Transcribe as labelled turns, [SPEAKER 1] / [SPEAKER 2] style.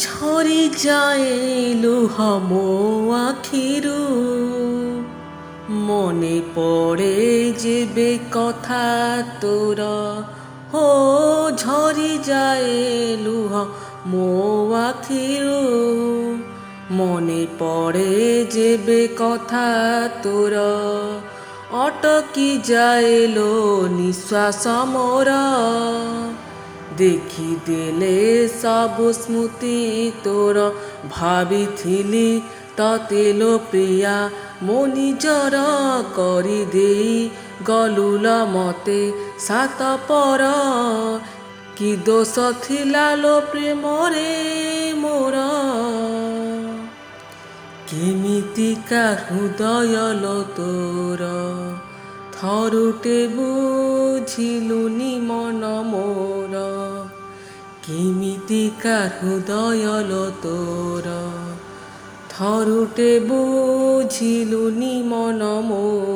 [SPEAKER 1] ঝরি যায় লুহ মো আখিরু, মনে পড়ে যেবে কথা তোর। হো ঝরি যায় লুহ মো আখিরু, মনে পড়ে যেবে কথা তোর। অটকি যাইলো নিঃশ্বাস মোর, দেখি দেলে সবু স্মৃতি তোর। ভাবিଥିଲି ততে লো প্রিয়া ମୋ ନିଜର କରିଦେଇ ଗଲୁଲ ମତେ ସାତ ପର। କି ଦୋଷ ଥିଲା ଲୋ ପ୍ରେମରେ ମୋର, କେମିତିକା ହୃଦୟ ଲୋ ତୋର। ଥରୁଟେ ବୁଝିଲୁନି ମନ ମୋର, କେମିତିକା ହୃଦୟ ଲୋ ତୋର। ଥରୁଟେ ବୁଝିଲୁନି ମନ ମୋର।